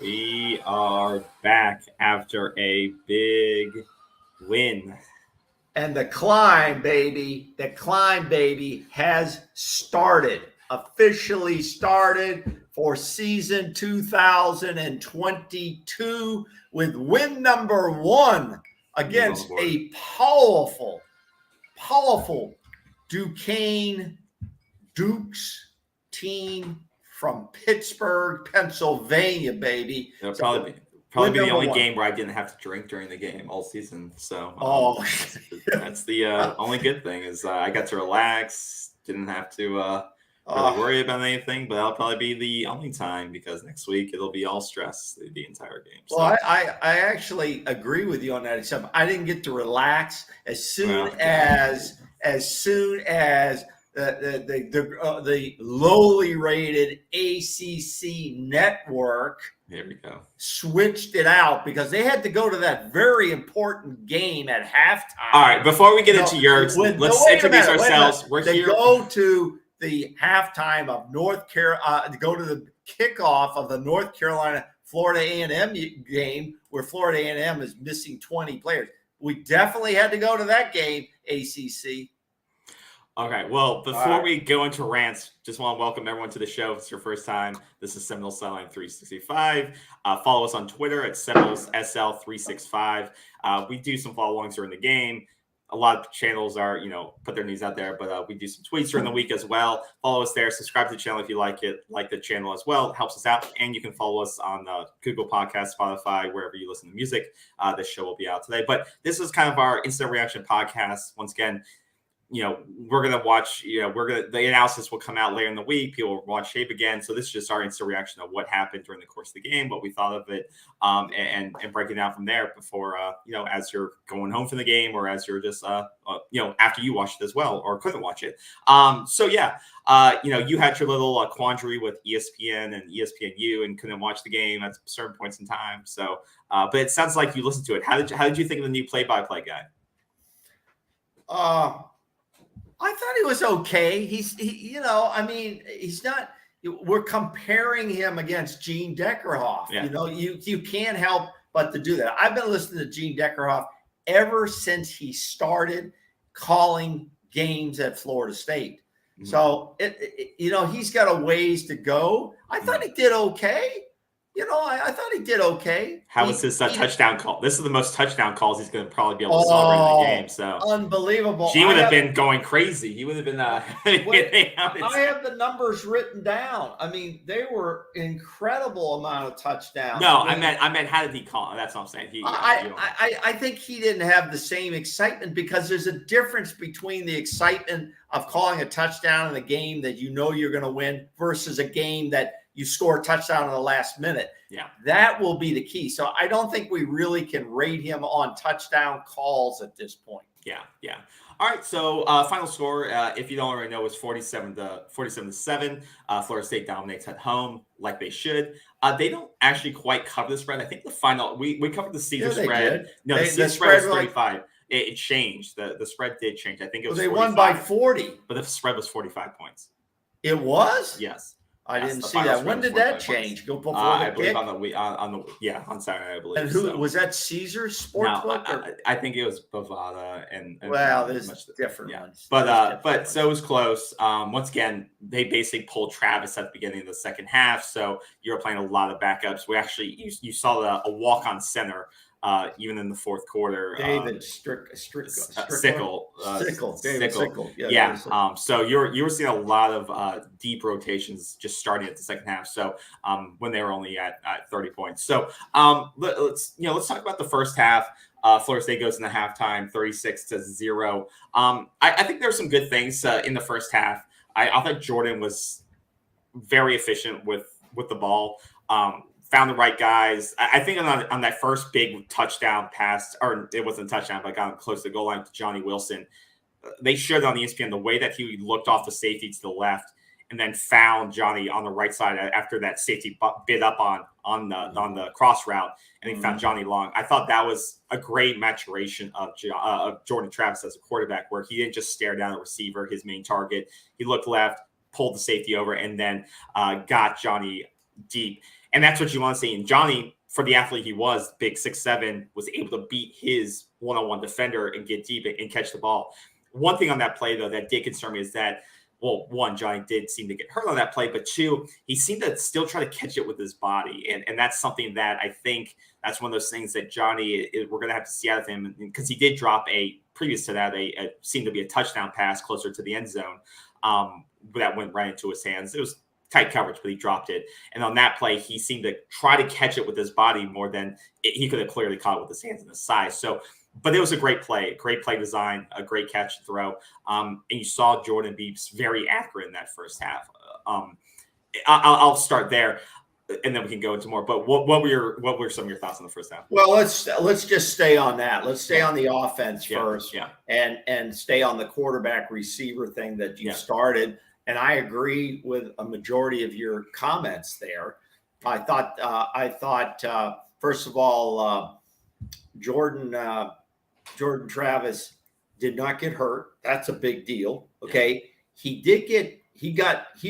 We are back after a big win. And the climb, baby, has started, officially started for season 2022 with win number 1 against a powerful Duquesne Dukes team from Pittsburgh, Pennsylvania, baby. It'll probably be the only game where I didn't have to drink during the game all season. So that's the only good thing is I got to relax, didn't have to really worry about anything. But that'll probably be the only time because next week it'll be all stress the entire game. So. Well, I actually agree with you on that. Except I didn't get to relax as soon as the lowly rated ACC network here we go switched it out because they had to go to that very important game at halftime. All right, before we get into yours, let's introduce ourselves. We're here. They go to the halftime of North Carolina to go to the kickoff of the North Carolina Florida A&M game where Florida A&M is missing 20 players. We definitely had to go to that game, ACC. Okay, well, before we go into rants, just want to welcome everyone to the show. If it's your first time, this is Seminoles Sideline 365. Follow us on Twitter at Seminoles SL365. We do some follow-alongs during the game. A lot of channels are, put their news out there, but we do some tweets during the week as well. Follow us there. Subscribe to the channel if you like it. Like the channel as well. It helps us out. And you can follow us on Google Podcasts, Spotify, wherever you listen to music. This show will be out today. But this is kind of our instant reaction podcast. Once again, we're going to watch, the analysis will come out later in the week. People will watch tape again. So this is just our instant reaction of what happened during the course of the game, what we thought of it, and break it down from there before, as you're going home from the game or as you're just, after you watched it as well or couldn't watch it. You had your little quandary with ESPN and ESPNU and couldn't watch the game at certain points in time. So, but it sounds like you listened to it. How did you think of the new play-by-play guy? I thought he was okay. He's not. We're comparing him against Gene Deckerhoff. Yeah. You can't help but to do that. I've been listening to Gene Deckerhoff ever since he started calling games at Florida State. Mm-hmm. So he's got a ways to go. I thought he did okay. I thought he did okay. How was his touchdown call? This is the most touchdown calls he's going to probably be able to celebrate in the game. So unbelievable. He would have been going crazy. He would have been. I have the numbers written down. I mean, they were incredible amount of touchdowns. No, I meant how did he call? That's what I'm saying. I think he didn't have the same excitement because there's a difference between the excitement of calling a touchdown in a game that you're going to win versus a game that you score a touchdown in the last minute. Yeah. That will be the key. So I don't think we really can rate him on touchdown calls at this point. Yeah. All right. So final score, if you don't already know, was 47-7. Florida State dominates at home like they should. They don't actually quite cover the spread. I think the final we covered the Caesar spread. Did. No, the Caesar spread was 35. It changed. The spread did change. I think it was. They 45, won by 40, but the spread was 45 points. It was. Yes. I didn't see that. When did that change? Go before I the believe kick? on Saturday, I believe. And who was that? Caesar Sportsbook? No, I think it was Bovada and there's different ones. But so it was close. Once again, they basically pulled Travis at the beginning of the second half. So you're playing a lot of backups. We actually you saw a walk on center. Even in the fourth quarter, David Sickle. Yeah. So you were seeing a lot of deep rotations just starting at the second half. So when they were only at 30 points. So let's talk about the first half. Florida State goes into halftime 36-0. I think there were some good things in the first half. I thought Jordan was very efficient with the ball. Found the right guys. I think on that first big touchdown pass, or it wasn't a touchdown, but got close to the goal line to Johnny Wilson. They showed on the ESPN the way that he looked off the safety to the left and then found Johnny on the right side after that safety bit up on the cross route, and he found Johnny long. I thought that was a great maturation of Jordan Travis as a quarterback, where he didn't just stare down the receiver, his main target. He looked left, pulled the safety over, and then got Johnny deep. And that's what you want to see. And Johnny, for the athlete he was, big 6'7", was able to beat his one-on-one defender and get deep and catch the ball. One thing on that play, though, that did concern me is that, well, one, Johnny did seem to get hurt on that play, but two, he seemed to still try to catch it with his body. And that's something that I think that's one of those things that Johnny, we're going to have to see out of him, because he did drop previous to that, seemed to be a touchdown pass closer to the end zone that went right into his hands. It was tight coverage, but he dropped it. And on that play, he seemed to try to catch it with his body more than he could have clearly caught it with his hands and his size. So, but it was a great play design, a great catch and throw. And you saw Jordan be very accurate in that first half. I'll start there, and then we can go into more. But what were some of your thoughts on the first half? Well, let's just stay on that. Let's stay on the offense first, and stay on the quarterback receiver thing that you started. And I agree with a majority of your comments there. I thought first of all, Jordan Travis did not get hurt. That's a big deal. Okay. He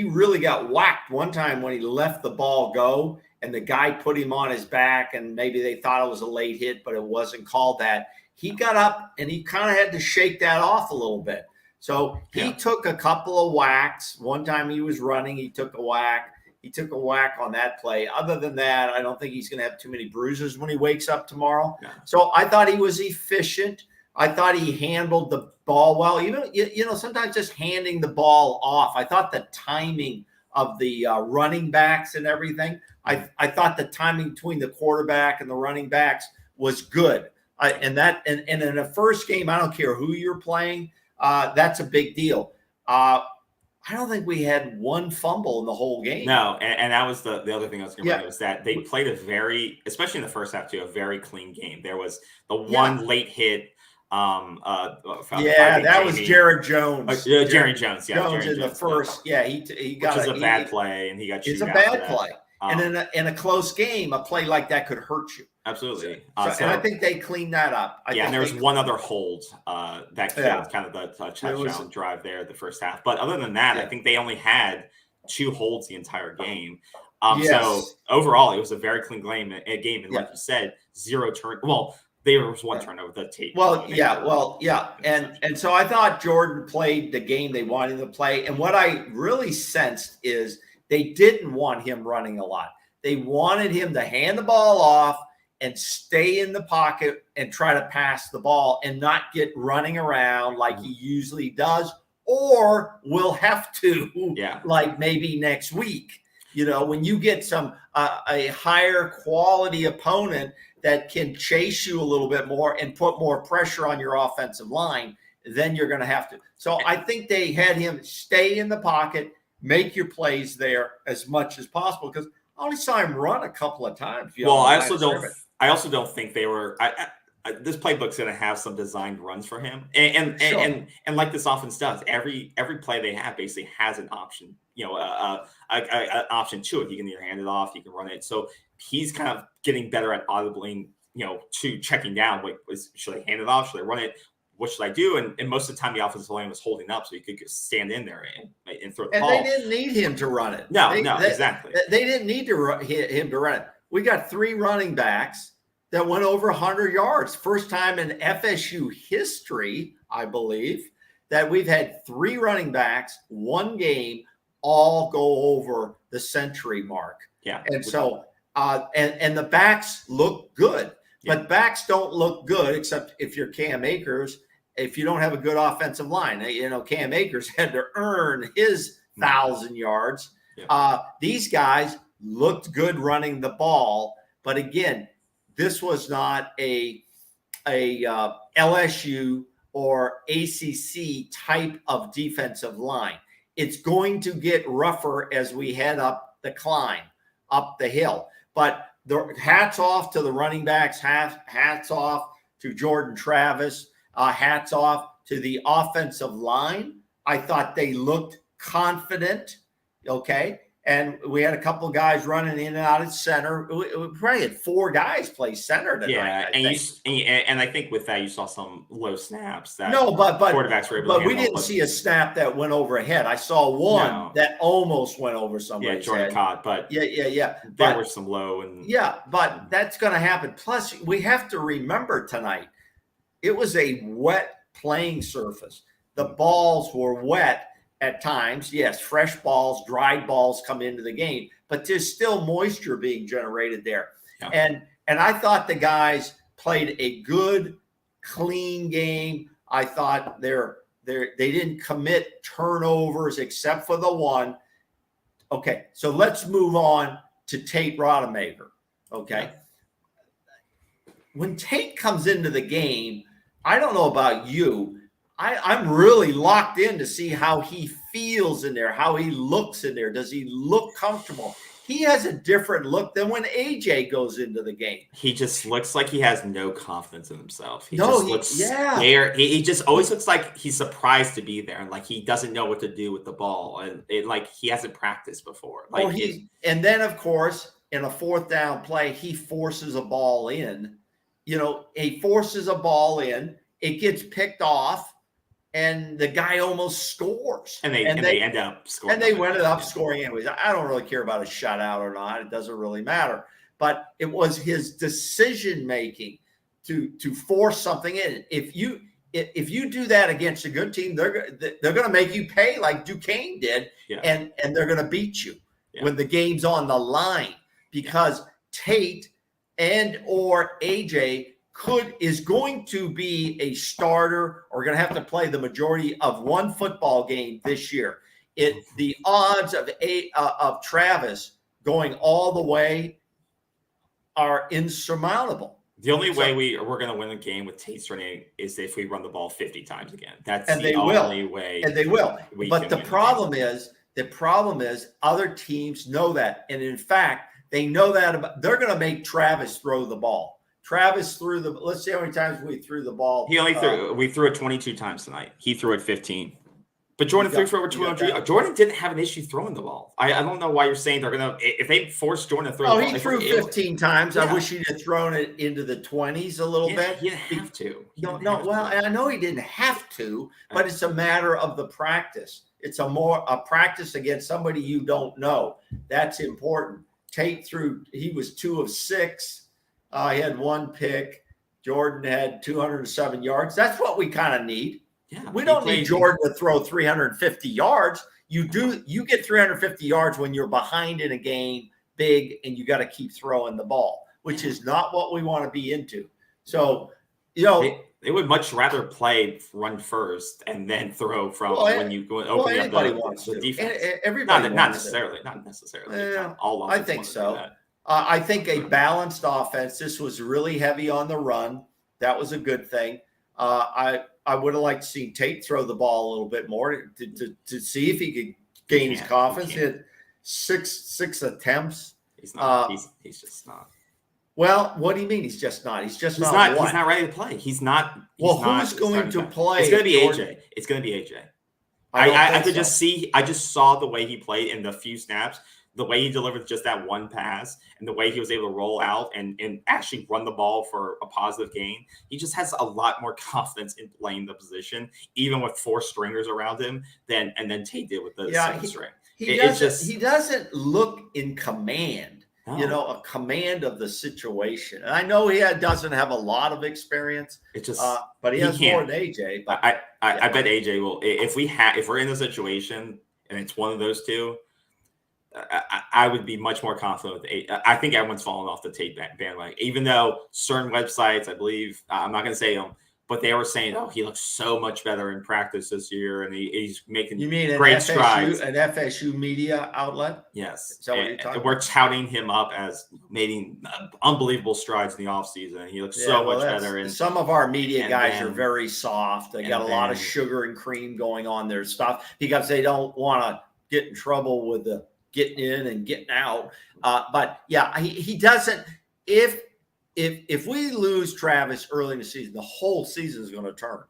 really got whacked one time when he let the ball go and the guy put him on his back, and maybe they thought it was a late hit, but it wasn't called that. He got up and he kind of had to shake that off a little bit. So he took a couple of whacks. One time he was running, he took a whack. He took a whack on that play. Other than that, I don't think he's going to have too many bruises when he wakes up tomorrow. No. So I thought he was efficient. I thought he handled the ball well. Even, sometimes just handing the ball off. I thought the timing of the running backs and everything, I thought the timing between the quarterback and the running backs was good. And in the first game, I don't care who you're playing, that's a big deal. I don't think we had one fumble in the whole game. No, and that was the other thing I was going to bring was that they played especially in the first half too, a very clean game. There was the one late hit. That was Jared Jones. Jerry Jones. Yeah, Jones in the first. Yeah, he got a bad play, and he got. It's a bad play, and in a close game, a play like that could hurt you. Absolutely. And I think they cleaned that up. And there was one other hold that killed kind of the touchdown drive there at the first half. But other than that, I think they only had 2 holds the entire game. So overall, it was a very clean game. And like you said, 0 turn. Well, there was 1 turnover that Tate. And so I thought Jordan played the game they wanted him to play. And what I really sensed is they didn't want him running a lot. They wanted him to hand the ball off and stay in the pocket and try to pass the ball and not get running around like he usually does, or will have to, like maybe next week. When you get a higher quality opponent that can chase you a little bit more and put more pressure on your offensive line, then you're going to have to. So I think they had him stay in the pocket, make your plays there as much as possible, because I only saw him run a couple of times. I also don't think they were. This playbook's going to have some designed runs for him, and like this offense does, every play they have basically has an option. An option to it. You can either hand it off, you can run it. So he's kind of getting better at audibly, to checking down. Wait, should I hand it off? Should I run it? What should I do? And most of the time, the offensive line was holding up, so he could just stand in there and throw the ball. And they didn't need him to run it. No, exactly. They didn't need him to run it. We got 3 running backs that went over 100 yards. First time in FSU history, I believe, that we've had 3 running backs, 1 game, all go over the century mark. Yeah. And so, and the backs look good, but backs don't look good except if you're Cam Akers. If you don't have a good offensive line, Cam Akers had to earn his 1,000 yards. Yeah. These guys looked good running the ball, but again, this was not a LSU or ACC type of defensive line. It's going to get rougher as we head up the climb, up the hill. But the hats off to the running backs, hats off to Jordan Travis, hats off to the offensive line. I thought they looked confident, okay? And we had a couple of guys running in and out at center. We probably had 4 guys play center tonight. Yeah, and I think with that you saw some low snaps that but quarterbacks were able to handle. But we didn't see a snap that went overhead. I saw one that almost went over somebody's head. Jordan caught, but there were some low and but that's going to happen. Plus, we have to remember tonight it was a wet playing surface. The balls were wet. At times, yes, fresh balls, dried balls come into the game, but there's still moisture being generated there. Yeah. And I thought the guys played a good, clean game. I thought they didn't commit turnovers except for the one. Okay, so let's move on to Tate Rademaker. Okay. When Tate comes into the game, I don't know about you, I'm really locked in to see how he feels in there, how he looks in there. Does he look comfortable? He has a different look than when AJ goes into the game. He just looks like he has no confidence in himself. He looks scared. He just always looks like he's surprised to be there, and like he doesn't know what to do with the ball, and like he hasn't practiced before. Like and then of course in a 4th down play, he forces a ball in. He forces a ball in. It gets picked off. And the guy almost scores. And they end up scoring. And they ended up scoring anyways. I don't really care about a shutout or not. It doesn't really matter. But it was his decision-making to force something in. If you do that against a good team, they're going to make you pay like Duquesne did. Yeah. And they're going to beat you when the game's on the line. Because Tate and or AJ is going to be a starter or going to have to play the majority of one football game this year. The odds of Travis going all the way are insurmountable. The only way we're going to win a game with Tate starting is if we run the ball 50 times again. That's the only way. And they will. But the problem is other teams know that. And in fact, they know that they're going to make Travis throw the ball. Travis threw let's see how many times we threw the ball. We threw it 22 times tonight. He threw it 15. But Jordan threw for over 200. Jordan didn't have an issue throwing the ball. I don't know why you're saying they're going to – if they force Jordan to throw the ball. He threw 15 times. Yeah. I wish he'd have thrown it into the 20s a little bit. He didn't have to. I know he didn't have to, but it's a matter of the practice. It's a practice against somebody you don't know. That's important. Tate he was 2 of 6. He had 1 pick. Jordan had 207 yards. That's what we kind of need. Yeah, we don't need Jordan to throw 350 yards. You get 350 yards when you're behind in a game big and you got to keep throwing the ball, which is not what we want to be into. So, they would much rather run first and then throw from when you go open up the defense. Everybody not necessarily. All I think so. I think a balanced offense. This was really heavy on the run. That was a good thing. I would have liked to see Tate throw the ball a little bit more to see if he could gain his confidence. He had six attempts. He's not. He's just not. Well, what do you mean he's just not? He's not. He's not ready to play. He's not. Who's going to play? It's going to be AJ. It's going to be AJ. I could just see. I just saw the way he played in the few snaps. The way he delivered just that one pass and the way he was able to roll out and actually run the ball for a positive gain. He just has a lot more confidence in playing the position, even with 4 stringers around him than Tate did with the second string. He doesn't look in command, a command of the situation. And I know he doesn't have a lot of experience, but he has more than AJ. But I bet AJ will, if we're in a situation and it's one of those two, I would be much more confident with Tate. I think everyone's fallen off the Tate bandwagon, even though certain websites, I believe, I'm not going to say them, but they were saying, he looks so much better in practice this year, and he's making great strides. An FSU media outlet? Yes. Is that what you're talking about? We're touting him up as making unbelievable strides in the offseason, and he looks so much better. And some of our media guys are very soft. They got a lot of sugar and cream going on their stuff because they don't want to get in trouble with the getting in and getting out. But yeah, he doesn't. If we lose Travis early in the season, the whole season is going to turn.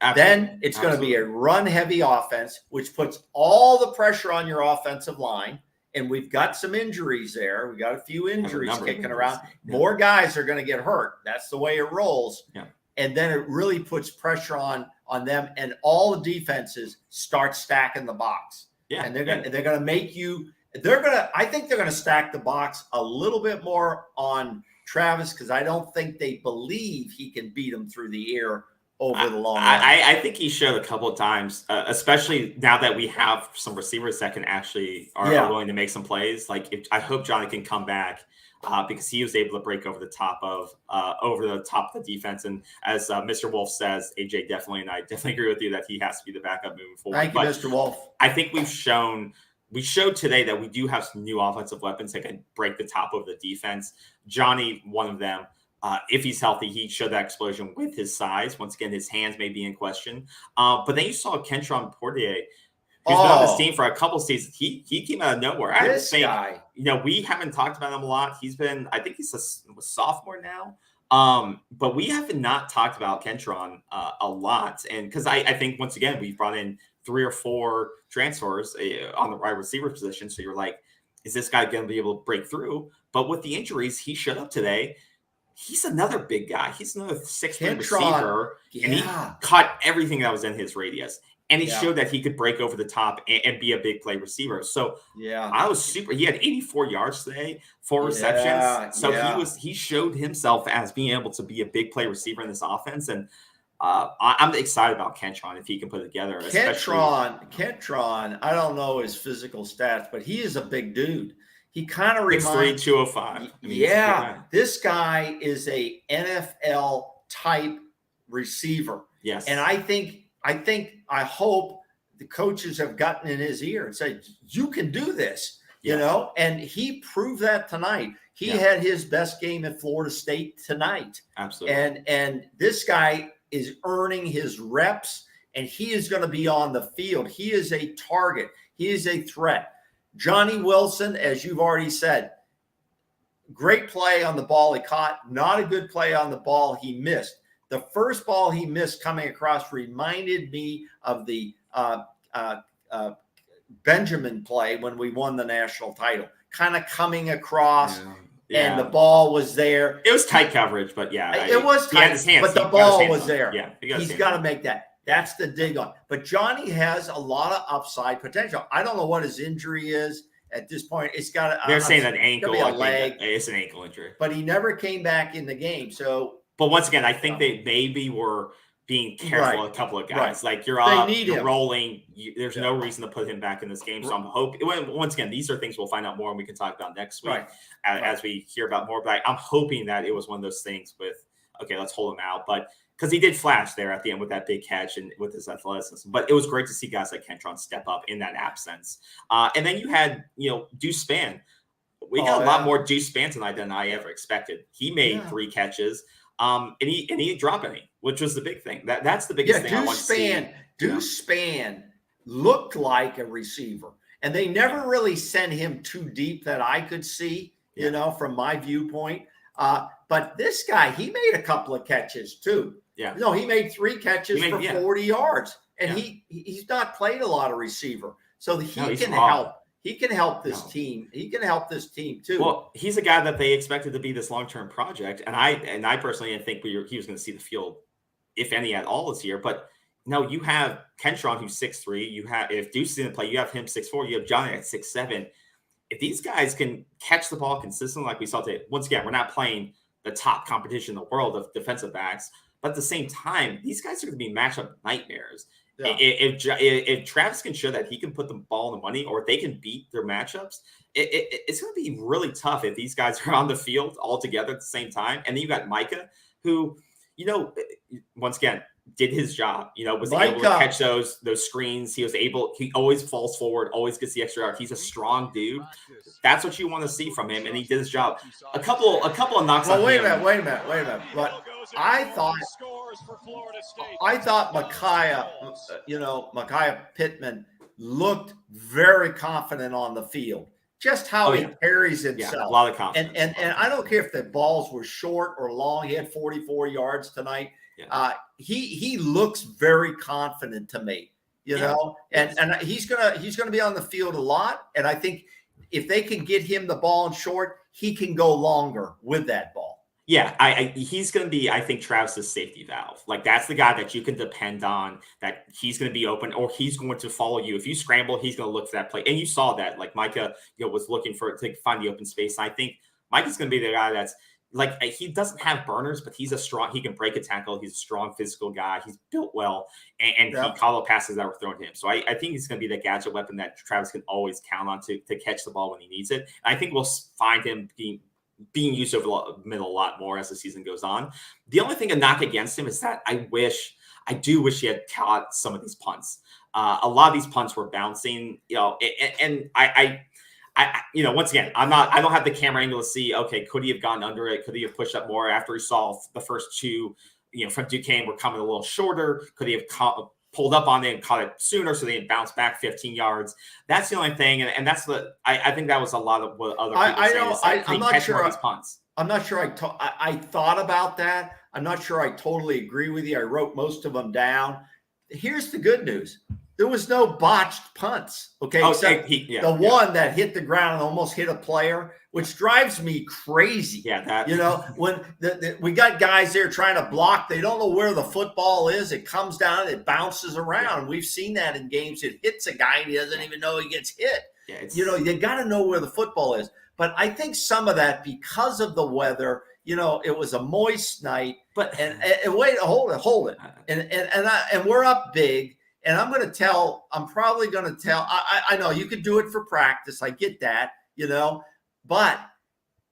Absolutely. Then it's going to be a run-heavy offense, which puts all the pressure on your offensive line, and we've got some injuries there. We got a few injuries kicking around. Yeah. More guys are going to get hurt. That's the way it rolls. Yeah. And then it really puts pressure on them, and all the defenses start stacking the box. Yeah. And they're going to make you. I think they're going to stack the box a little bit more on Travis, because I don't think they believe he can beat them through the air over the long run. I think he showed a couple of times, especially now that we have some receivers that can actually are willing to make some plays. Like, I hope Johnny can come back because he was able to break over the top of the defense. And as Mr. Wolf says, AJ and I definitely agree with you that he has to be the backup moving forward. Thank you, Mr. Wolf. I think we showed today that we do have some new offensive weapons that can break the top of the defense. Johnny, one of them. If he's healthy, he showed that explosion with his size. Once again, his hands may be in question. But then you saw Kentron Portier, who's been on this team for a couple seasons. He came out of nowhere. This guy. We haven't talked about him a lot. I think he's a sophomore now. But we have not talked about Kentron a lot. And because I think, once again, we've brought in 3 or 4 transfers on the wide receiver position. So you're like, is this guy going to be able to break through? But with the injuries, he showed up today. He's another big guy. He's another 6'3" receiver, and he caught everything that was in his radius. And he showed that he could break over the top and be a big play receiver. So I was super. He had 84 yards today, 4 receptions. So he showed himself as being able to be a big play receiver in this offense. And I'm excited about Kentron if he can put it together. Kentron, I don't know his physical stats, but he is a big dude. He kind of reminds 205. This guy is a NFL type receiver. Yes. And I hope the coaches have gotten in his ear and said, you can do this, you know, and he proved that tonight. He had his best game at Florida State tonight. Absolutely. And this guy is earning his reps, and he is going to be on the field. He is a target. He is a threat. Johnny Wilson, as you've already said, great play on the ball he caught, not a good play on the ball he missed. The first ball he missed coming across reminded me of the Benjamin play when we won the national title, kind of coming across, and the ball was there. It was tight coverage, but it was tight, but the ball was there. Yeah, he's got to make that. That's the dig on. But Johnny has a lot of upside potential. I don't know what his injury is at this point. It's got they're saying an ankle, be a leg. It's an ankle injury. But he never came back in the game. So, but once again, I think they maybe were being careful. A couple of guys, like you're up, you're rolling. There's no reason to put him back in this game. So I'm hoping. Once again, these are things we'll find out more, and we can talk about next week as we hear about more. But I'm hoping that it was one of those things with let's hold him out, but. Because he did flash there at the end with that big catch and with his athleticism. But it was great to see guys like Kentron step up in that absence. And then you had, Deuce Spann. We got a lot more Deuce Spann tonight than I ever expected. He made 3 catches, and he didn't drop any, which was the big thing. That's the biggest thing I want to see. Deuce Spann looked like a receiver. And they never really sent him too deep that I could see, from my viewpoint. But this guy, he made a couple of catches too. Yeah. No, he made 3 catches for 40 yards. And he's not played a lot of receiver. So he can help. He can help this team. He can help this team too. Well, he's a guy that they expected to be this long-term project. And I personally think he was going to see the field, if any at all, this year. But no, you have Kentron, who's 6'3". If Deuce didn't play, you have him 6'4". You have Johnny at 6'7". If these guys can catch the ball consistently like we saw today, once again, we're not playing the top competition in the world of defensive backs. But at the same time, these guys are going to be matchup nightmares. Yeah. If Travis can show that he can put the ball in the money, or if they can beat their matchups, it's going to be really tough if these guys are on the field all together at the same time. And then you got Micah, who, once again, did his job, was able to catch those screens. He always falls forward, always gets the extra yard. He's a strong dude. That's what you want to see from him. And he did his job. A couple of knocks on him. Wait a minute. But I thought Micaiah Pittman looked very confident on the field. Just how he carries himself. Yeah, a lot of confidence. And I don't care if the balls were short or long. He had 44 yards tonight. Yeah. He looks very confident to me, and he's gonna be on the field a lot. And I think if they can get him the ball in short, he can go longer with that ball. Yeah, he's going to be, I think, Travis's safety valve. Like, that's the guy that you can depend on, that he's going to be open, or he's going to follow you. If you scramble, he's going to look for that play. And you saw that, like, Micah, was looking to find the open space. And I think Micah's going to be the guy that's, like, he doesn't have burners, but he can break a tackle. He's a strong physical guy. He's built well, and he caught the passes that were thrown to him. So I think he's going to be the gadget weapon that Travis can always count on to catch the ball when he needs it. And I think we'll find him being used over the middle a lot more as the season goes on. The only thing to knock against him is that I do wish he had caught some of these punts. A lot of these punts were bouncing, and I once again, I don't have the camera angle to see, okay, could he have gone under it? Could he have pushed up more after he saw the first two, from Duquesne were coming a little shorter? Could he have pulled up on it and caught it sooner so they didn't bounce back 15 yards? That's the only thing. And that's I think that was a lot of what other people say. I'm not sure. These punts. I'm not sure I thought about that. I'm not sure I totally agree with you. I wrote most of them down. Here's the good news. There was no botched punts. Okay. Except one that hit the ground and almost hit a player, which drives me crazy. Yeah. When we got guys there trying to block, they don't know where the football is. It comes down, it bounces around. Yeah. We've seen that in games. It hits a guy and he doesn't even know he gets hit. Yeah, you got to know where the football is. But I think some of that, because of the weather, it was a moist night. But and wait, hold it. And we're up big. And I'm probably going to tell, I know you could do it for practice. I get that, but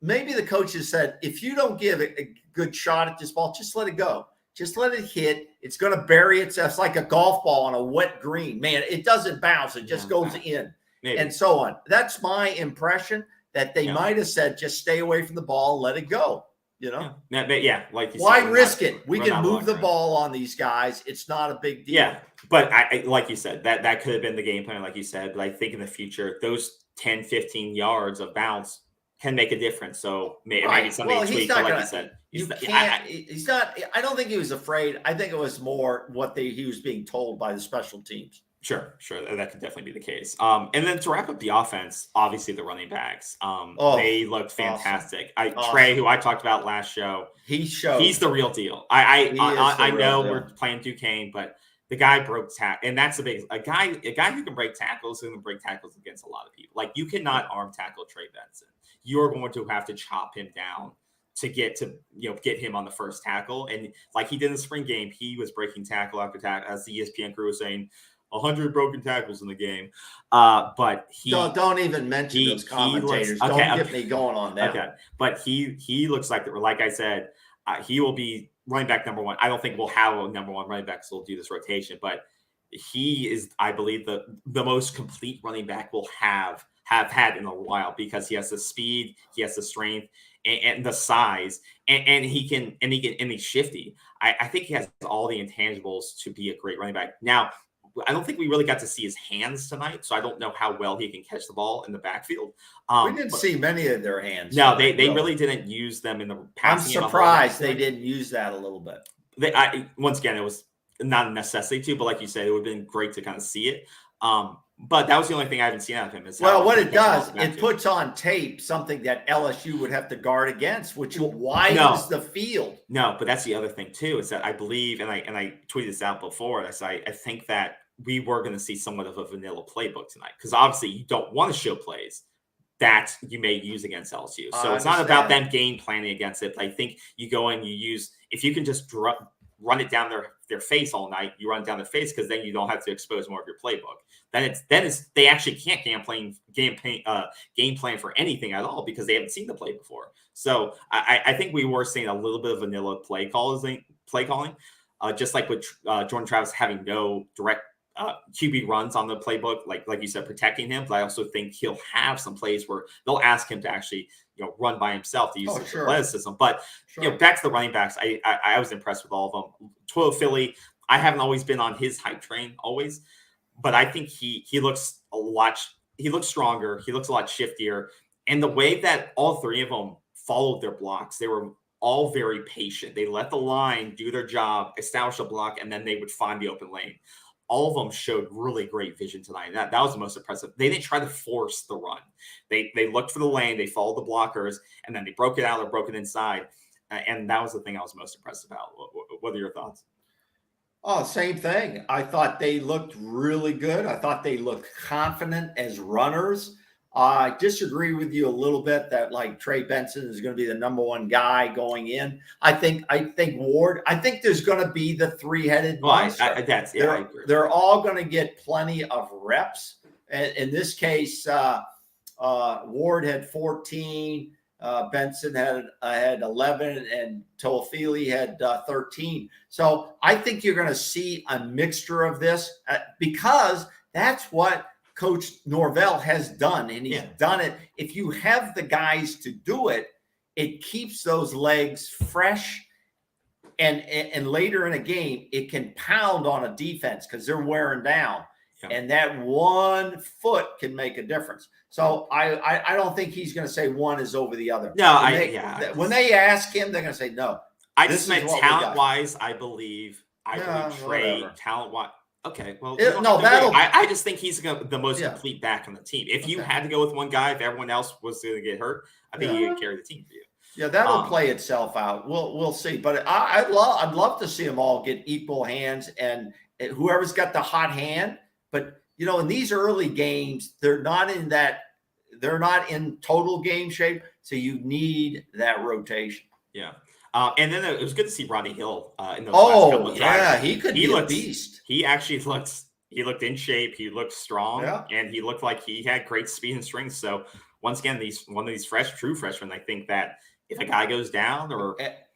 maybe the coaches said, if you don't give a good shot at this ball, just let it go. Just let it hit. It's going to bury itself. It's like a golf ball on a wet green. Man, it doesn't bounce. It just goes in. Maybe. And so on. That's my impression, that they might have said, just stay away from the ball, let it go. Like you said, why risk it? We can move the ball on these guys. It's not a big deal. Yeah, but I like you said, that could have been the game plan, like you said. But I think in the future, those 10, 15 yards of bounce can make a difference. So maybe something to tweak, like you said. He's not. I don't think he was afraid. I think it was more what he was being told by the special teams. Sure. That could definitely be the case. And then to wrap up the offense, obviously the running backs, they looked fantastic. Awesome. Trey, who I talked about last show, he's the real deal. I know we're playing Duquesne, but the guy broke tackle, and that's the biggest. A guy who can break tackles, who can break tackles against a lot of people. Like, you cannot arm tackle Trey Benson. You're going to have to chop him down to get him on the first tackle. And like he did in the spring game, he was breaking tackle after tackle, as the ESPN crew was saying. 100 broken tackles in the game, but don't even mention those commentators. Don't get me going on that. Okay, but he looks like I said, he will be running back number one. I don't think we'll have a number one running back, so we'll do this rotation. But he is, I believe, the most complete running back we'll have had in a while, because he has the speed, he has the strength, and the size, and he's shifty. I think he has all the intangibles to be a great running back. Now, I don't think we really got to see his hands tonight, so I don't know how well he can catch the ball in the backfield. We didn't see many of their hands. No, they really didn't use them in the passing. I'm surprised they didn't use that a little bit. Once again, it was not a necessity to, but like you said, it would have been great to kind of see it. But that was the only thing I haven't seen out of him. What it does, it puts on tape something that LSU would have to guard against, which widens the field. No, but that's the other thing too, is that I believe, and I tweeted this out before, I think that we were going to see somewhat of a vanilla playbook tonight, because obviously you don't want to show plays that you may use against LSU. So it's not about them game planning against it. But I think you go in, you use, if you can just run it down their face all night, you run it down their face, because then you don't have to expose more of your playbook. Then they actually can't game plan for anything at all, because they haven't seen the play before. So I think we were seeing a little bit of vanilla play calling, just like with Jordan Travis having no direct QB runs on the playbook, like you said, protecting him. But I also think he'll have some plays where they'll ask him to actually run by himself to use his athleticism. But back to the running backs, I was impressed with all of them. Toil Philly, I haven't always been on his hype train always, but I think he looks stronger. He looks a lot shiftier, and the way that all three of them followed their blocks, they were all very patient. They let the line do their job, establish a block, and then they would find the open lane. all of them showed really great vision tonight. That was the most impressive. They didn't try to force the run. They looked for the lane, they followed the blockers, and then they broke it out or broke it inside. And that was the thing I was most impressed about. What are your thoughts? Oh, same thing. I thought they looked really good. I thought they looked confident as runners. I disagree with you a little bit that like Trey Benson is going to be the number one guy going in. I think Ward. I think there's going to be the three-headed monster. They're all going to get plenty of reps. And in this case, Ward had 14. Benson had 11, and Toafili had 13. So I think you're going to see a mixture of this because that's what Coach Norvell has done, and he's done it. If you have the guys to do it, it keeps those legs fresh, and later in a game, it can pound on a defense because they're wearing down, and that 1 foot can make a difference. So I don't think he's going to say one is over the other. No, when they ask him, they're going to say no. I just meant talent-wise. I believe Trey talent-wise. Okay, well, I just think he's the most complete back on the team. If you had to go with one guy, if everyone else was going to get hurt, I think he could carry the team for you. Yeah, that'll play itself out. We'll see. But I'd love to see them all get equal hands, and whoever's got the hot hand. But in these early games, they're not in total game shape, so you need that rotation. Yeah. And then it was good to see Rodney Hill in those last couple of drives. He could be a beast. He actually looked in shape. He looked strong, and he looked like he had great speed and strength. So once again, one of these true freshmen, I think that if a guy goes down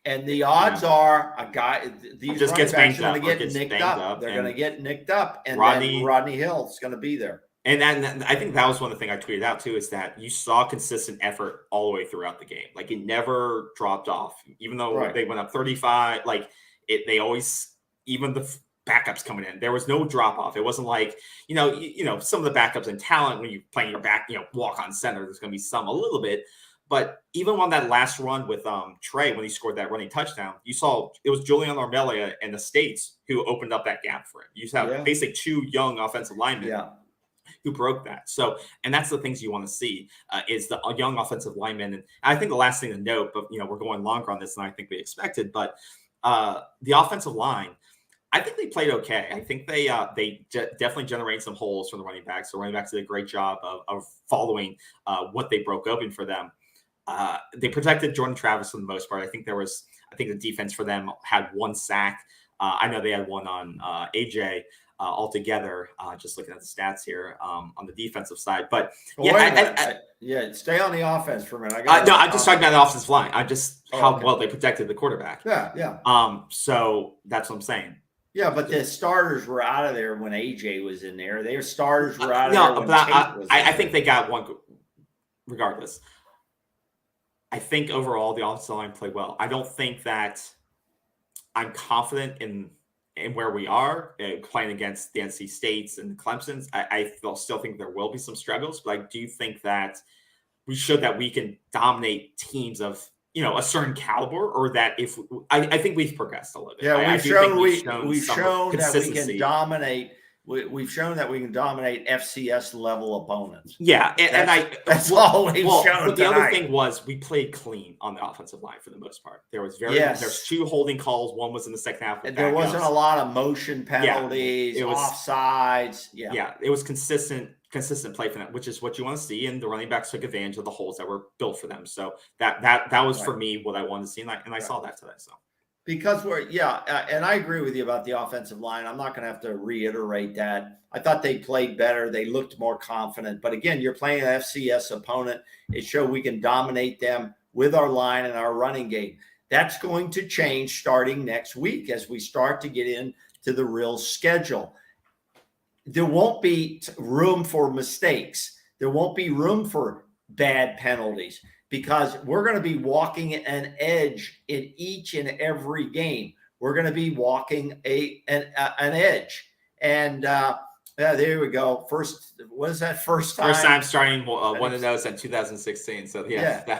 and the odds are a guy these just gets banged up, They're going to get nicked up, and then Rodney Hill is going to be there. And then I think that was one of the things I tweeted out too, is that you saw consistent effort all the way throughout the game. Like it never dropped off, even though they went up 35. Like they always, even the backups coming in, there was no drop off. It wasn't like some of the backups in talent when you playing your back, walk on center. There's going to be some a little bit, but even on that last run with Trey when he scored that running touchdown, you saw it was Julian Armelia and the States who opened up that gap for him. You saw basically 2 young offensive linemen. Who broke that. So, and that's the things you want to see is the young offensive linemen. And I think the last thing to note, but we're going longer on this than I think we expected, but the offensive line, I think they played okay. I think they definitely generated some holes from the running backs. The running backs did a great job of following what they broke open for them. They protected Jordan Travis for the most part. I think the defense for them had 1 sack. I know they had one on AJ. Altogether, just looking at the stats here on the defensive side, but stay on the offense for a minute. I'm just talking about the offensive line. How well they protected the quarterback. So that's what I'm saying. Yeah, but the starters were out of there when AJ was in there. Their starters were out of there when Tate was I think they got one. Regardless, I think overall the offensive line played well. I don't think that I'm confident in where we are playing against the NC States and the Clemsons. I still think there will be some struggles, but I do think that we showed that we can dominate teams of a certain caliber, or that I think we've progressed a little bit. Yeah, we've shown that we can dominate. We've shown that we can dominate FCS level opponents. Yeah, that's all we've shown. But the other thing was we played clean on the offensive line for the most part. There was there's 2 holding calls. One was in the second half. There wasn't a lot of motion penalties, offsides. Yeah, it was consistent play for them, which is what you want to see. And the running backs took advantage of the holes that were built for them. So that was for me what I wanted to see, and I saw that today. So. Because and I agree with you about the offensive line. I'm not going to have to reiterate that. I thought they played better. They looked more confident. But again, you're playing an FCS opponent. It showed we can dominate them with our line and our running game. That's going to change starting next week as we start to get into the real schedule. There won't be room for mistakes. There won't be room for bad penalties, because we're going to be walking an edge in each and every game. We're going to be walking an edge. And there we go. First time? First time starting one of those in 2016. So I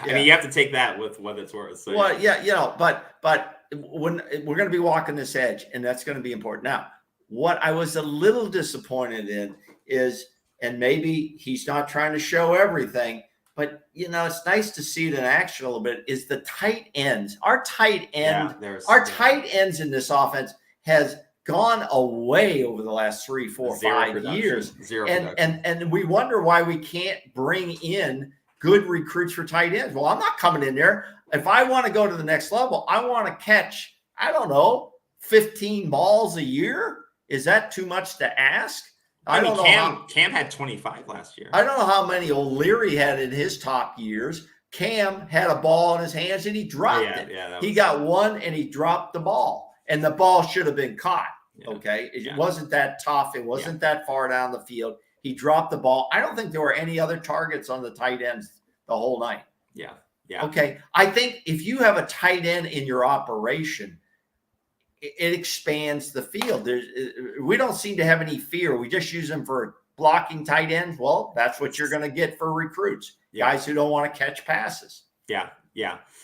mean, you have to take that with what it's worth. So, but when we're going to be walking this edge, and that's going to be important. Now, What I was a little disappointed in is, and maybe he's not trying to show everything, but it's nice to see it in action a little bit, is the tight ends. Our tight ends in this offense has gone away over the last 3, 4, 5 years. And we wonder why we can't bring in good recruits for tight ends. Well, I'm not coming in there. If I want to go to the next level, I want to catch, 15 balls a year. Is that too much to ask? I don't know. Cam had 25 last year. I don't know how many O'Leary had in his top years. Cam had a ball in his hands and he dropped it. Yeah, he got one and he dropped the ball, and the ball should have been caught. Yeah. Okay, it wasn't that tough. It wasn't that far down the field. He dropped the ball. I don't think there were any other targets on the tight ends the whole night. Yeah. Okay, I think if you have a tight end in your operation, it expands the field. We don't seem to have any fear. We just use them for blocking tight ends. Well, that's what you're going to get for recruits, guys who don't want to catch passes. Yeah.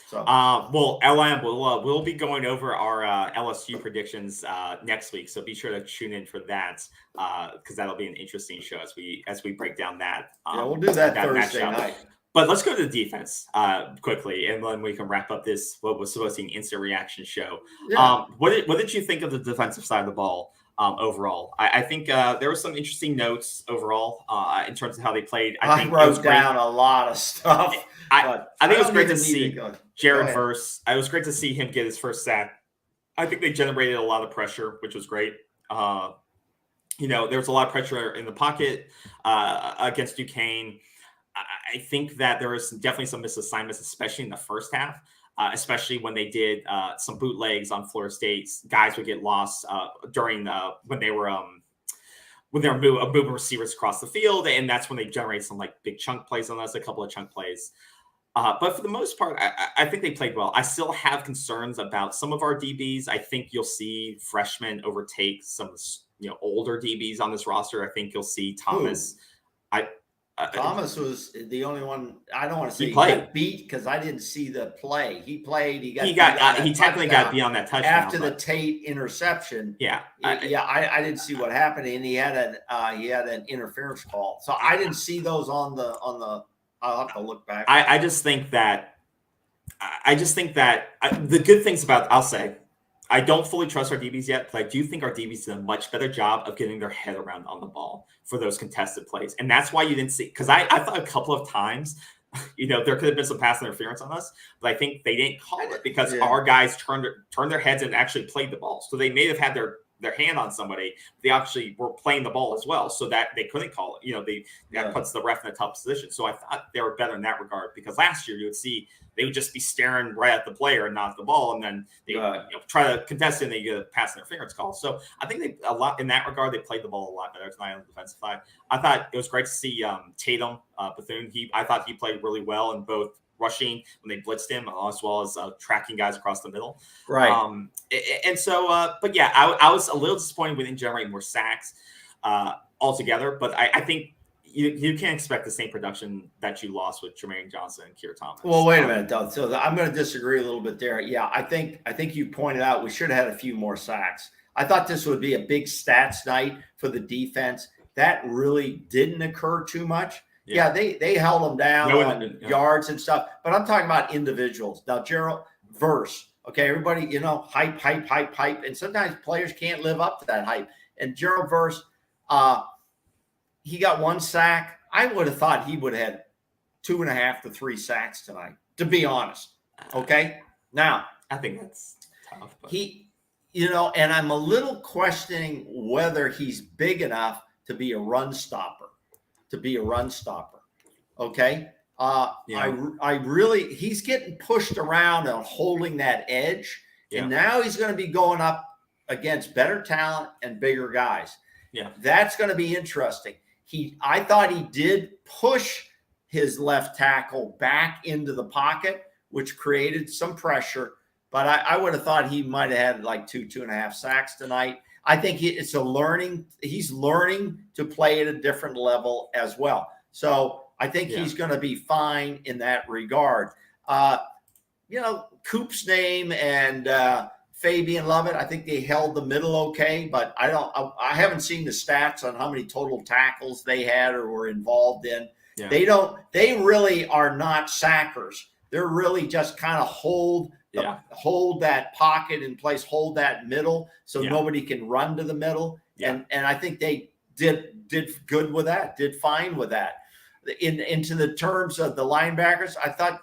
So, well, LM, we'll be going over our LSU predictions next week, so be sure to tune in for that because that'll be an interesting show as we break down that. We'll do that Thursday night. But let's go to the defense quickly, and then we can wrap up this what was supposed to be an instant reaction show. Yeah. What did you think of the defensive side of the ball overall? I think there were some interesting notes overall in terms of how they played. I wrote down a lot of stuff. I think it was great to see Jared Verse. It was great to see him get his first sack. I think they generated a lot of pressure, which was great. There was a lot of pressure in the pocket against Duquesne. I think that there was definitely some misassignments, especially in the first half, especially when they did some bootlegs on Florida State. Guys would get lost during when they were moving receivers across the field, and that's when they generated some big chunk plays on us, a couple of chunk plays. But for the most part, I think they played well. I still have concerns about some of our DBs. I think you'll see freshmen overtake some older DBs on this roster. I think you'll see Thomas. Thomas was the only one. I don't want to say he got beat because I didn't see the play. He played. He technically got beat on that touchdown after the Tate interception. I didn't see what happened, and he had an interference call. So I didn't see those on the. I'll have to look back. I just think that the good things about I'll say. I don't fully trust our DBs yet, but I do think our DBs did a much better job of getting their head around on the ball for those contested plays. And that's why you didn't see – because I thought a couple of times, there could have been some pass interference on us, but I think they didn't call it because our guys turned their heads and actually played the ball. So they may have had their hand on somebody. They actually were playing the ball as well, so that they couldn't call it. That puts the ref in a tough position. So I thought they were better in that regard because last year you would see – they would just be staring right at the player and not the ball, and then they try to contest it and they get a pass interference call. So I think they a lot in that regard. They played the ball a lot better tonight on the defensive side. I thought it was great to see Tatum Bethune. I thought he played really well in both rushing when they blitzed him, as well as tracking guys across the middle. Right. And so, but yeah, I was a little disappointed we didn't generate more sacks altogether. But I think. You can't expect the same production that you lost with Jermaine Johnson and Keir Thomas. Well, wait a minute, Doug. So I'm going to disagree a little bit there. Yeah, I think you pointed out we should have had a few more sacks. I thought this would be a big stats night for the defense. That really didn't occur too much. Yeah, they held them down on yards and stuff. But I'm talking about individuals. Now, Gerald Verse. Okay, everybody, hype. And sometimes players can't live up to that hype. And Gerald Verse, he got one sack. I would have thought he would have had 2.5 to 3 sacks tonight, to be honest. Okay. Now, I think that's tough. But. And I'm a little questioning whether he's big enough to be a run stopper. Okay. I really, he's getting pushed around and holding that edge. Yeah. And now he's going to be going up against better talent and bigger guys. Yeah. That's going to be interesting. I thought he did push his left tackle back into the pocket, which created some pressure. But I would have thought he might have had 2.5 sacks tonight. I think he's learning to play at a different level as well. So I think he's going to be fine in that regard. Coop's name and Fabian Lovett. I think they held the middle okay, but I haven't seen the stats on how many total tackles they had or were involved in. Yeah. They really are not sackers. They're really just kind of hold that pocket in place, hold that middle so nobody can run to the middle. Yeah. And I think they did good with that, did fine with that. Into the terms of the linebackers, I thought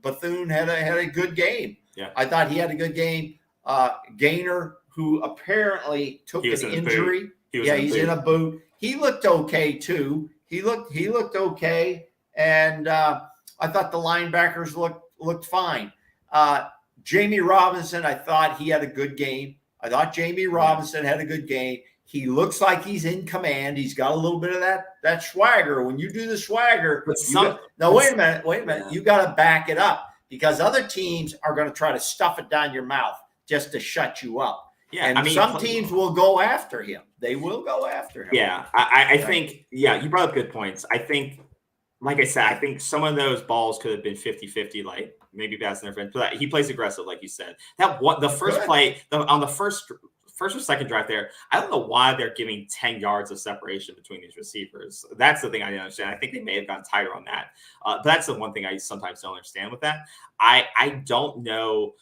Bethune had a good game. Yeah. I thought he had a good game. Gaynor, who apparently took an injury. He's in a boot. He looked okay too. He looked okay, and I thought the linebackers looked fine. Jamie Robinson, I thought he had a good game. I thought Jamie Robinson had a good game. He looks like he's in command. He's got a little bit of that swagger. When you do the swagger, wait a minute. You got to back it up because other teams are going to try to stuff it down your mouth just to shut you up. Yeah, and some teams will go after him. They will go after him. Yeah, I think, you brought up good points. I think, like I said, I think some of those balls could have been 50-50, like maybe passing their friend. But he plays aggressive, like you said. The first play, on the first or second drive there, I don't know why they're giving 10 yards of separation between these receivers. That's the thing I don't understand. I think they may have gotten tighter on that. But that's the one thing I sometimes don't understand with that. I don't know.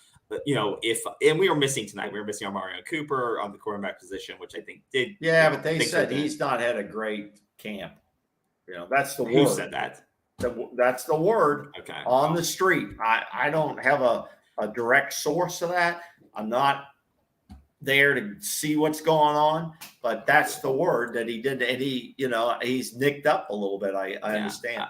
And we were missing tonight. We were missing Mario Cooper on the quarterback position, which I think did. Yeah, but they said he's not had a great camp. That's the word. Who said that? That's the word on the street. I don't have a direct source of that. I'm not there to see what's going on, but that's the word that he did. And he's nicked up a little bit. I understand.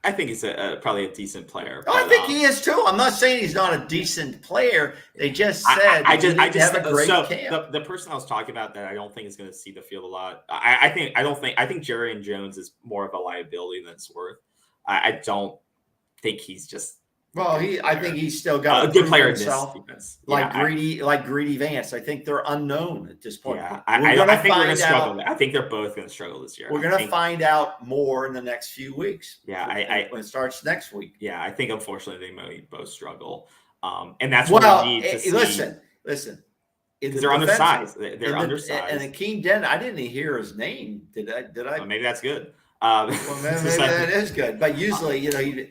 I think he's probably a decent player. I think he is too. I'm not saying he's not a decent player. They just said I just have a great camp. The person I was talking about that I don't think is going to see the field a lot. I think Jerry and Jones is more of a liability than it's worth. I don't think he's just. Well, I think he's still got a good player in this defense. Greedy Vance. I think they're unknown at this point. Yeah, I think we're going to struggle. I think they're both going to struggle this year. We're going to find out more in the next few weeks. Yeah, when it starts next week. Yeah, I think unfortunately they may both struggle, and that's what we need to see. Listen. They're undersized. They're undersized. And Akeem Denton, I didn't hear his name. Did I? Well, maybe that's good. Well, maybe that is good. But usually, I mean,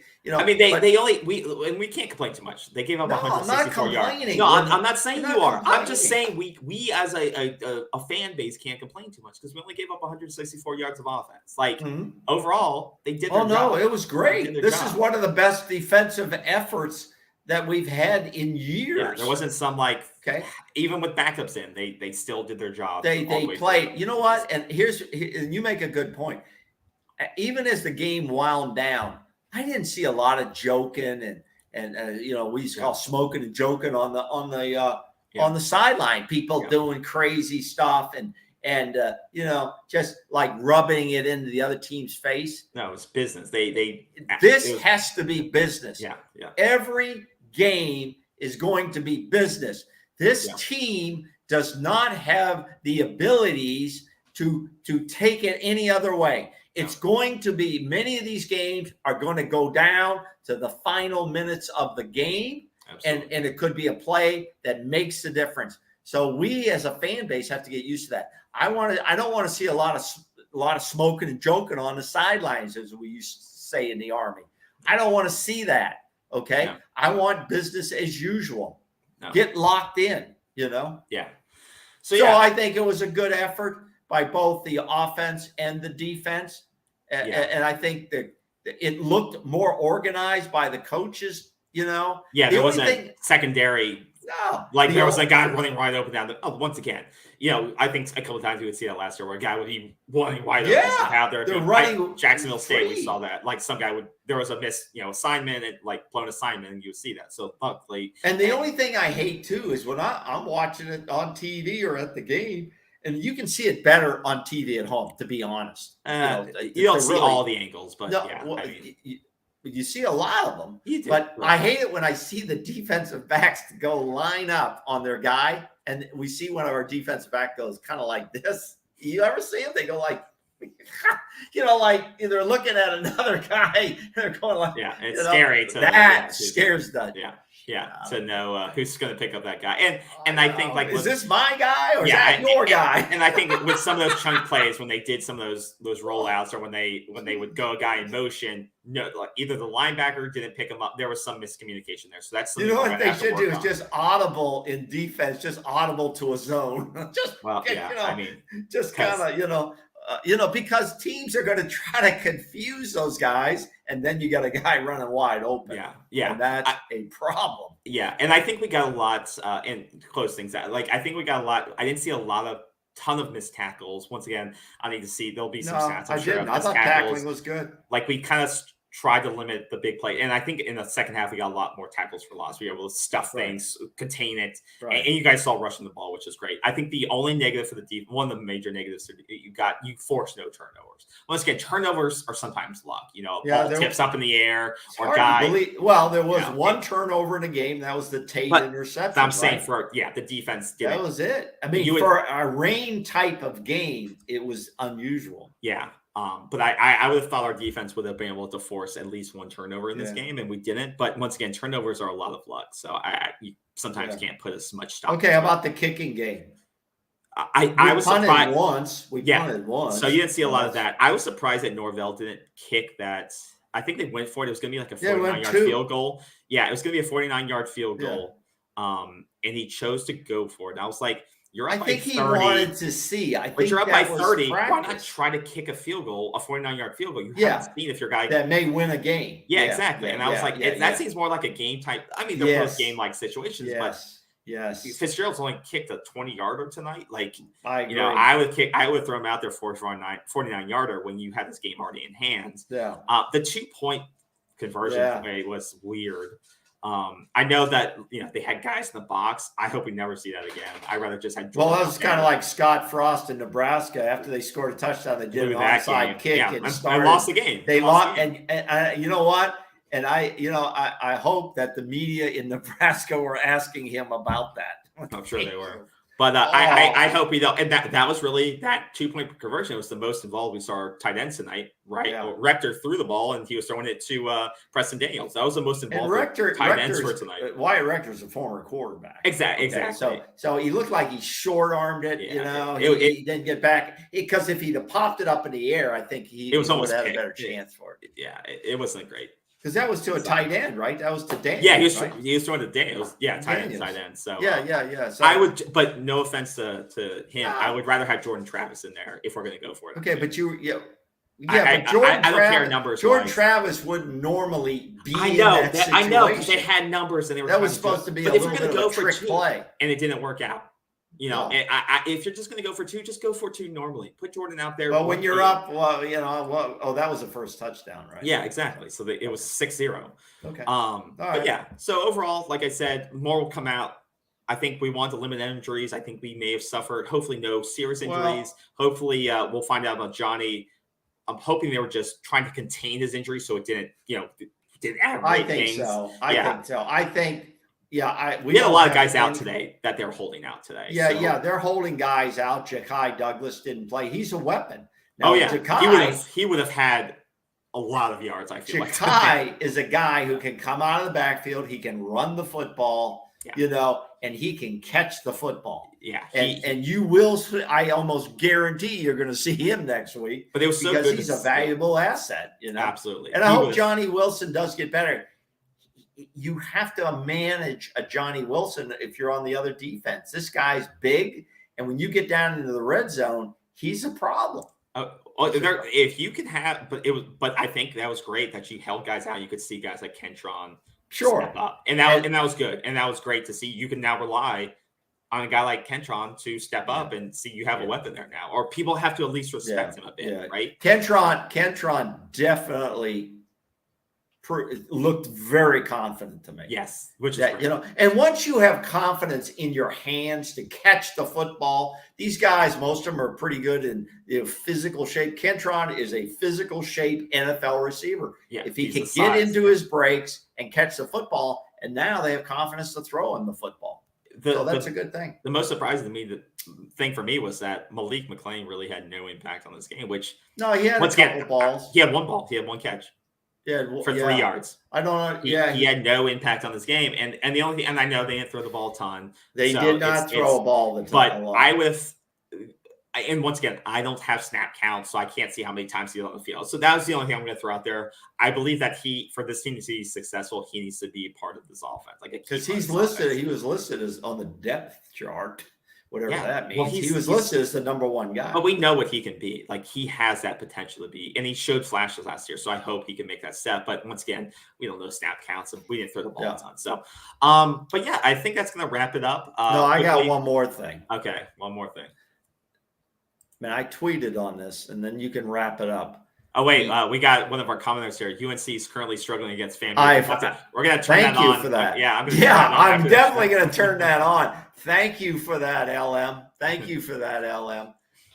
we can't complain too much. They gave up 164 yards. No, I'm not saying you are. I'm just saying we as a fan base can't complain too much because we only gave up 164 yards of offense. Overall, they did their job. No, it was great. This is one of the best defensive efforts that we've had in years. Yeah, there wasn't some even with backups in, they still did their job. They played. You know what? And you make a good point. Even as the game wound down, I didn't see a lot of joking and we used to call smoking and joking on the sideline. People doing crazy stuff and just like rubbing it into the other team's face. No, it's business. This has to be business. Yeah. Every game is going to be business. This team does not have the abilities to take it any other way. It's going to be, many of these games are going to go down to the final minutes of the game. And it could be a play that makes the difference. So we as a fan base have to get used to that. I don't want to see a lot of smoking and joking on the sidelines, as we used to say in the Army. I don't want to see that. Okay. No. I want business as usual. No. Get locked in, Yeah. So I think it was a good effort by both the offense and the defense. And I think that it looked more organized by the coaches, Yeah, there wasn't secondary. No. There was a guy running wide open down once again, I think a couple of times we would see that last year where a guy would be running wide open. They're running Jacksonville State, we saw that. Some guy there was a missed, assignment and blown assignment, and you would see that. So luckily. And the only thing I hate too is when I'm watching it on TV or at the game, and you can see it better on TV at home, to be honest. You don't see all the angles, but you see a lot of them. You do, but right. I hate it when I see the defensive backs go line up on their guy, and we see one of our defensive back goes kind of like this. You ever see them? They go like like they're looking at another guy. They're going like, it's scary. Scares the to know who's going to pick up that guy. And I think like, is this my guy or is that your guy? And I think with some of those chunk plays, when they did some of those rollouts, or when they would go a guy in motion, like either the linebacker didn't pick him up. There was some miscommunication there. So that's something what they should do is just audible in defense, just audible to a zone. Just kind of, because teams are going to try to confuse those guys, and then you got a guy running wide open. Yeah. And that's a problem. Yeah, and I think we got a lot in close things out. Like I think we got a lot. I didn't see a ton of missed tackles. Once again, I need to see. There'll be some stats. I didn't. I thought tackling was good. Like we kind of tried to limit the big play, and I think in the second half we got a lot more tackles for loss. We were able to stuff things, contain it, and you guys saw rushing the ball, which is great. I think the only negative for the defense, one of the major negatives, you forced no turnovers. Once again, turnovers are sometimes luck. Ball tips up in the air, or guy. There was one turnover in a game. That was the Tate interception. I'm saying the defense did. That was it. I mean, for a rain type of game, it was unusual. Yeah. But I would have thought our defense would have been able to force at least one turnover in this game, and we didn't. But once again, turnovers are a lot of luck, so you sometimes can't put as much stock. Okay, how about the kicking game? I was surprised once. We punted once. So you didn't see a lot of that. I was surprised that Norvell didn't kick that. I think they went for it. It was going to be like a 49-yard field goal. Yeah, it was going to be a 49-yard field goal. And he chose to go for it. And I was like, you're up by 30. He wanted to see. But you're up by 30. Why not try to kick a field goal, a 49-yard field gool? You haven't seen if your guy that may win a game. Yeah, exactly. And I was like, that seems more like a game type. I mean, they're both game-like situations, but Fitzgerald's only kicked a 20-yarder tonight. Like, I would throw him out there for a 49-yarder when you had this game already in hand. Yeah. The 2-point conversion play was weird. I know that they had guys in the box. I hope we never see that again. I'd rather just have. Well, that was kind of like Scott Frost in Nebraska. After they scored a touchdown, they did an onside kick and lost the game. They lost, and you know what? And I hope that the media in Nebraska were asking him about that. I'm sure they were. But I hope he don't. And that was really that 2-point conversion was the most involved we saw our tight ends tonight, right? Yeah. Rector threw the ball and he was throwing it to Preston Daniels. That was the most involved tight ends for tonight. Wyatt Rector's a former quarterback. Exactly. So he looked like he short armed it. He didn't get back because if he'd have popped it up in the air, I think he would have had a better chance for it. Yeah, it wasn't great. Because that was to a tight end, right? That was to Daniels. Yeah, he was throwing to Daniels. Tight end. So So I would, but no offense to him, I would rather have Jordan Travis in there if we're going to go for it. Okay, but but I don't care numbers. Jordan Travis wouldn't normally be. I know because they had numbers and they were. That was supposed to be a little bit of a trick play, and it didn't work out. If you're just going to go for 2, just go for 2 normally. Put Jordan out there. Well, when you're up, that was the first touchdown, right? Yeah, exactly. So it was 6-0. Okay. But yeah. So overall, like I said, more will come out. I think we want to limit injuries. I think we may have suffered. Hopefully, no serious injuries. Hopefully, we'll find out about Johnny. I'm hoping they were just trying to contain his injury so it didn't aggravate things. I think. Yeah, we had a lot of guys out today that they're holding out today. Yeah, they're holding guys out. Ja'Kai Douglas didn't play. He's a weapon. Now, he would have had a lot of yards. I feel Ja'Kai is a guy who can come out of the backfield. He can run the football, and he can catch the football. Yeah, and you will. I almost guarantee you're going to see him next week. But it was so because good he's a valuable asset. Absolutely. And I hope Johnny Wilson does get better. You have to manage a Johnny Wilson if you're on the other defense. This guy's big, and when you get down into the red zone, he's a problem. If you can have, but I think that was great that you held guys out. You could see guys like Kentron step up, and that was good, and that was great to see. You can now rely on a guy like Kentron to step up and see you have a weapon there now, or people have to at least respect him a bit, right? Kentron definitely looked very confident to me. Yes, which is great. And once you have confidence in your hands to catch the football, these guys, most of them are pretty good in physical shape. Kentron is a physical shape NFL receiver. Yeah, if he can get into his breaks and catch the football, and now they have confidence to throw him the football. So that's a good thing. The most surprising thing for me was that Malik McClain really had no impact on this game, which he had a couple balls. He had one ball. He had one catch. For 3 yards. I don't know. He had no impact on this game. And the only thing, and I know they didn't throw the ball a ton. They did not throw a ball a ton. But I would have, and once again, I don't have snap counts, so I can't see how many times he was on the field. So that was the only thing I'm going to throw out there. I believe that for this team to be successful, he needs to be part of this offense. Because he was listed as on the depth chart. Whatever that means. Well, he was listed as the number one guy. But we know what he can be. Like, he has that potential to be. And he showed flashes last year. So I hope he can make that step. But once again, we don't know snap counts. And we didn't throw the ball a ton. So, but yeah, I think that's going to wrap it up. No, I got one more thing. Okay, one more thing. Man, I tweeted on this, and then you can wrap it up. Oh, wait, we got one of our commenters here. UNC is currently struggling against FAMU. We're going to turn that on. Thank you for that. I'm definitely going to turn that on. Thank you for that, LM. Thank you for that, LM.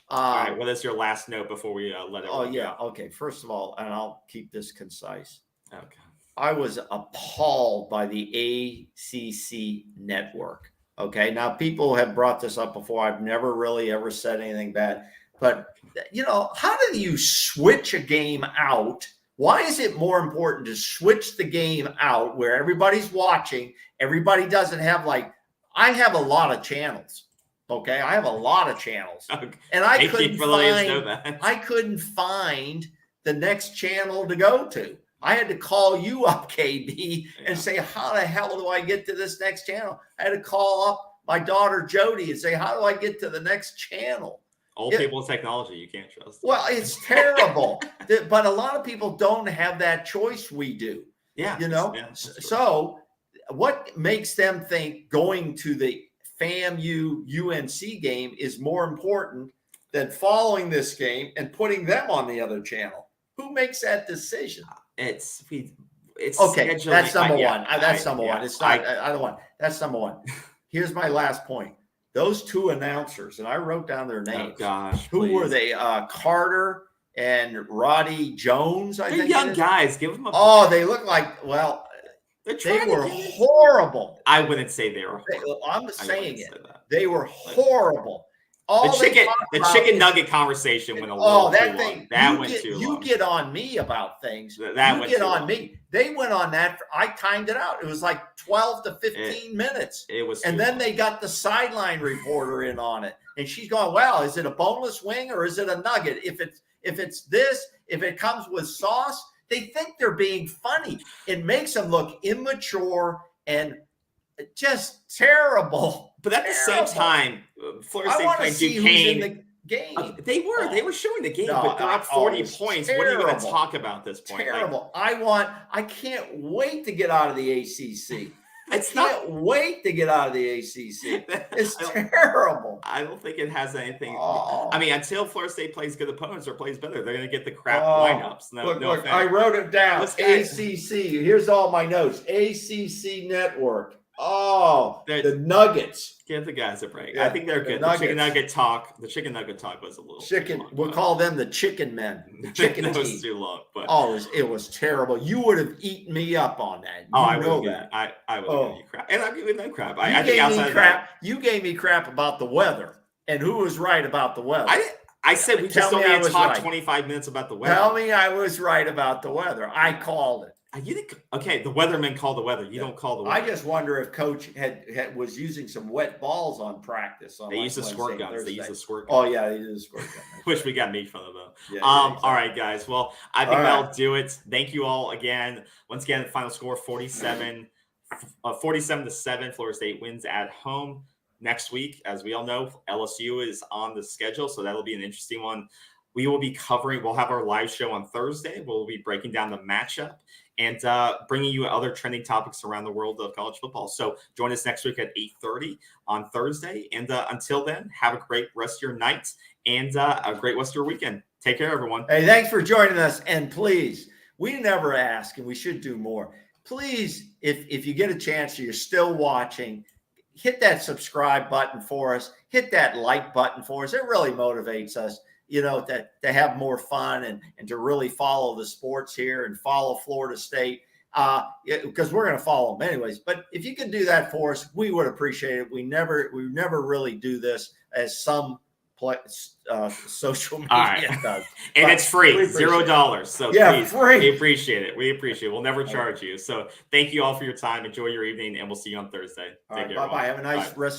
All right, what is your last note before we let it go? Okay. First of all, and I'll keep this concise. Okay. I was appalled by the ACC network. Okay. Now, people have brought this up before. I've never really ever said anything bad. But, how do you switch a game out? Why is it more important to switch the game out where everybody's watching? Everybody doesn't have I have a lot of channels. Okay. I have a lot of channels. Okay. And I couldn't find the next channel to go to. I had to call you up, KB, and say, how the hell do I get to this next channel? I had to call up my daughter, Jody, and say, how do I get to the next channel? Old people's technology, you can't trust. Well, it's terrible. But a lot of people don't have that choice we do. Yeah. So what makes them think going to the FAMU UNC game is more important than following this game and putting them on the other channel? Who makes that decision? It's okay. That's number one. That's number one. It's not. I don't want. That's number one. Here's my last point. Those two announcers, and I wrote down their names. Oh, gosh. Who were they? Carter and Roddy Jones, I think. They're young guys. Give them a. Oh, they look like, they were horrible. I wouldn't say they were horrible. I'm saying it. They were horrible. The chicken nugget conversation went a little too long. That went too long. You get on me about things. You get on me. They went on that. I timed it out. It was like 12 to 15 minutes. It was. And then they got the sideline reporter in on it. And she's going, well, is it a boneless wing or is it a nugget? If it comes with sauce, they think they're being funny. It makes them look immature and just terrible. But at the same time, Florida State played Duquesne. The game. They were showing the game, but they're up 40 points. Terrible. What are you going to talk about this point? Terrible. I can't wait to get out of the ACC. I can't wait to get out of the ACC. It's terrible. I don't think it has anything. I mean, until Florida State plays good opponents or plays better, they're going to get the crap lineups. Look, I wrote it down. ACC. Here's all my notes. ACC Network. Oh, the Nuggets. Give the guys a break. Yeah, I think they're good. The chicken nugget talk was a little chicken. We'll call them the chicken men. The chicken that was too long. But it was terrible. You would have eaten me up on that. I know that. I would give you crap, and I'm giving them crap. You gave me crap about the weather, and who was right about the weather? I said we just don't need to talk 25 minutes about the weather. Tell me I was right about the weather. I called it. You think, okay, the weathermen call the weather. You don't call the weather. I just wonder if Coach was using some wet balls on practice. They use the squirt guns. Thursday. They use the squirt guns. Oh, yeah, they use the squirt guns. Which we got made fun of, though. Yeah, All right, guys. Well, I think that'll do it. Thank you all again. Once again, the final score, 47-7. Florida State wins at home. Next week, as we all know, LSU is on the schedule, so that'll be an interesting one. We will be covering, we'll have our live show on Thursday. We'll be breaking down the matchup and bringing you other trending topics around the world of college football. So join us next week at 8:30 on Thursday. And until then, have a great rest of your night and a great rest of your weekend. Take care, everyone. Hey, thanks for joining us. And please, we never ask, and we should do more. Please, if you get a chance, you're still watching, hit that subscribe button for us. Hit that like button for us. It really motivates us. To have more fun and to really follow the sports here and follow Florida State. because we're going to follow them anyways. But if you could do that for us, we would appreciate it. We never really do this as some social media does. And it's free, $0. So please, free. We appreciate it. We'll never charge you. So thank you all for your time. Enjoy your evening, and we'll see you on Thursday. All right, bye-bye. Have a nice rest of